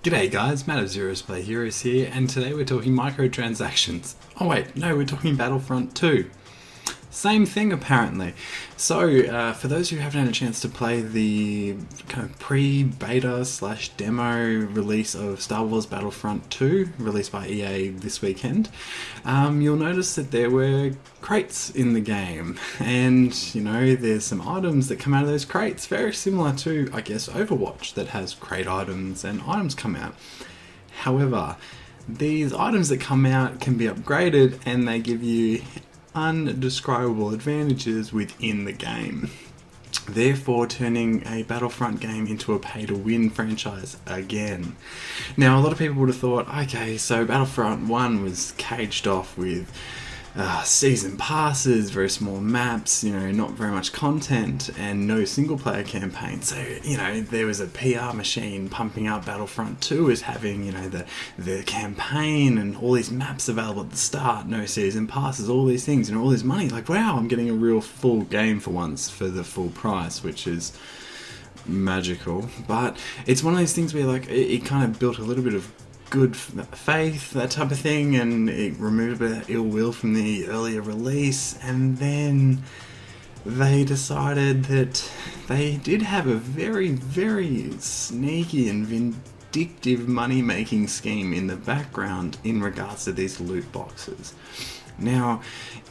G'day guys, Matt of Zero's Play Heroes here, and today we're talking microtransactions. Oh wait, no, we're talking Battlefront 2. Same thing apparently. So, for those who haven't had a chance to play the kind of pre-beta slash demo release of Star Wars Battlefront 2, released by EA this weekend, you'll notice that there were crates in the game. And, there's some items that come out of those crates, very similar to, I guess, Overwatch, that has crate items and items come out. However, these items that come out can be upgraded and they give you undescribable advantages within the game, therefore turning a Battlefront game into a pay-to-win franchise again. Now, a lot of people would have thought, okay, so Battlefront 1 was caged off with season passes, very small maps, not very much content, and no single-player campaign. So, there was a PR machine pumping up Battlefront 2 as having, the campaign and all these maps available at the start, no season passes, all these things, all this money. Like, wow, I'm getting a real full game for once for the full price, which is magical. But it's one of those things where, it kind of built a little bit of good faith, that type of thing, and it removed a bit of ill will from the earlier release. And then they decided that they did have a very, very sneaky and vindictive money-making scheme in the background in regards to these loot boxes. Now,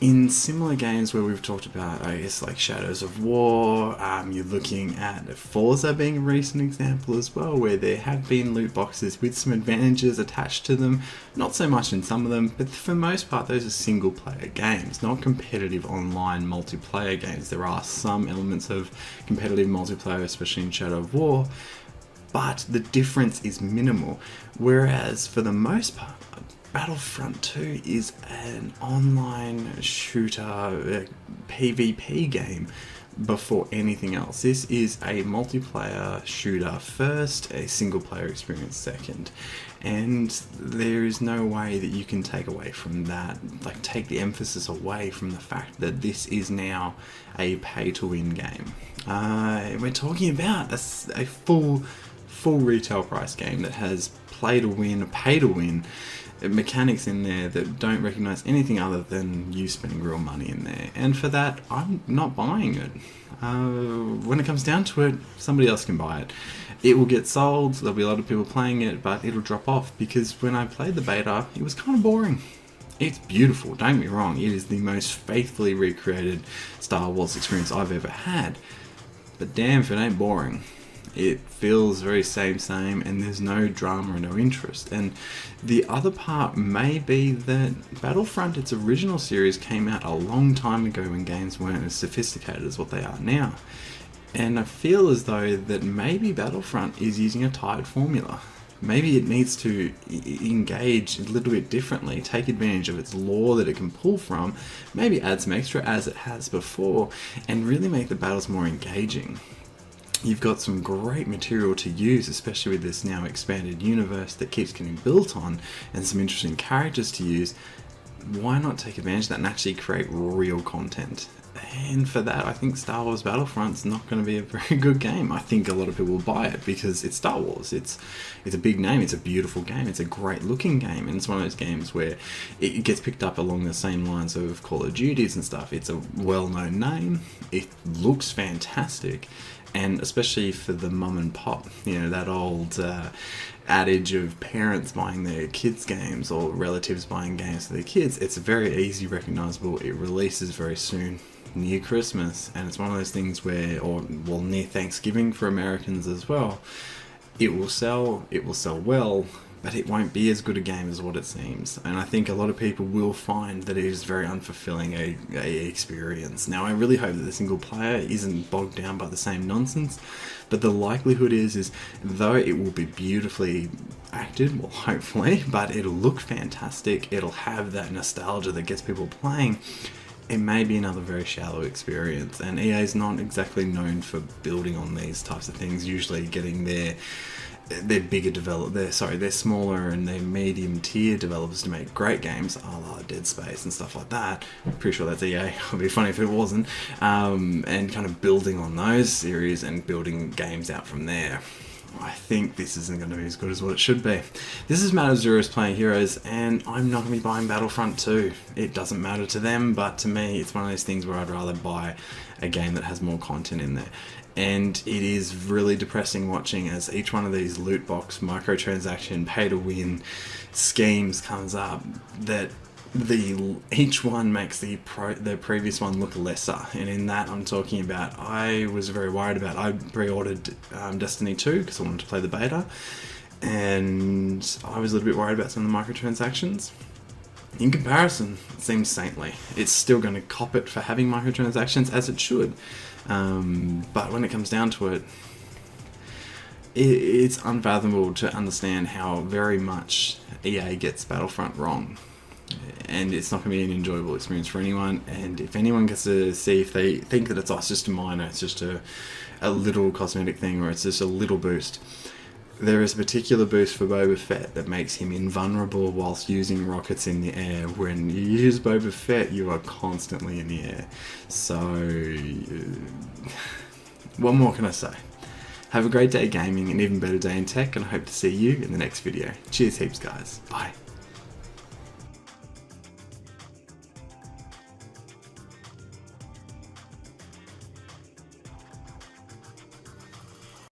in similar games where we've talked about, I guess, like Shadows of War, you're looking at Forza being a recent example as well, where there have been loot boxes with some advantages attached to them. Not so much in some of them, but for the most part, those are single-player games, not competitive online multiplayer games. There are some elements of competitive multiplayer, especially in Shadow of War, but the difference is minimal. Whereas, for the most part, Battlefront 2 is an online shooter PvP game before anything else. This is a multiplayer shooter first, a single player experience second. And there is no way that you can take away from that, take the emphasis away from the fact that this is now a pay to win game. We're talking about a full retail price game that has play to win, pay to win mechanics in there that don't recognize anything other than you spending real money in there. And for that, I'm not buying it. When it comes down to it, somebody else can buy it. It will get sold, there'll be a lot of people playing it, but it'll drop off, because when I played the beta, it was kind of boring. It's beautiful, don't get me wrong, it is the most faithfully recreated Star Wars experience I've ever had, but damn if it ain't boring. It feels very same, and there's no drama or no interest. And the other part may be that Battlefront, its original series, came out a long time ago when games weren't as sophisticated as what they are now. And I feel as though that maybe Battlefront is using a tired formula. Maybe it needs to engage a little bit differently, take advantage of its lore that it can pull from, maybe add some extra as it has before, and really make the battles more engaging. You've got some great material to use, especially with this now expanded universe that keeps getting built on, and some interesting characters to use. Why not take advantage of that and actually create real content? And for that, I think Star Wars Battlefront's not going to be a very good game. I think a lot of people will buy it because it's Star Wars. It's a big name, it's a beautiful game, it's a great looking game, and it's one of those games where it gets picked up along the same lines of Call of Duties and stuff. It's a well-known name, it looks fantastic, and especially for the mum and pop, that old adage of parents buying their kids games or relatives buying games for their kids, it's very easy recognizable. It releases very soon, near Christmas, and it's one of those things where, near Thanksgiving for Americans as well. It will sell well, but it won't be as good a game as what it seems. And I think a lot of people will find that it is very unfulfilling a experience. Now, I really hope that the single player isn't bogged down by the same nonsense, but the likelihood is though it will be beautifully acted, well, hopefully, but it'll look fantastic, it'll have that nostalgia that gets people playing, it may be another very shallow experience. And EA is not exactly known for building on these types of things, usually getting their bigger they're smaller and their medium tier developers to make great games, a la Dead Space and stuff like that. I'm pretty sure that's EA. It'd be funny if it wasn't. And kind of building on those series and building games out from there. I think this isn't going to be as good as what it should be. This is Matt of Zero's Playing Heroes, and I'm not going to be buying Battlefront 2. It doesn't matter to them, but to me, it's one of those things where I'd rather buy a game that has more content in there. And it is really depressing watching as each one of these loot box, microtransaction, pay-to-win schemes comes up, that each one makes the previous one look lesser, and in that I'm talking about, I was very worried about. I pre-ordered Destiny 2 because I wanted to play the beta, and I was a little bit worried about some of the microtransactions. In comparison, it seems saintly. It's still going to cop it for having microtransactions, as it should, but when it comes down to it, it's unfathomable to understand how very much EA gets Battlefront wrong. And it's not going to be an enjoyable experience for anyone. And if anyone gets to see if they think that it's just a minor, it's just a little cosmetic thing, or it's just a little boost, there is a particular boost for Boba Fett that makes him invulnerable whilst using rockets in the air. When you use Boba Fett, you are constantly in the air. So, what more can I say? Have a great day gaming, an even better day in tech, and I hope to see you in the next video. Cheers heaps, guys. Bye.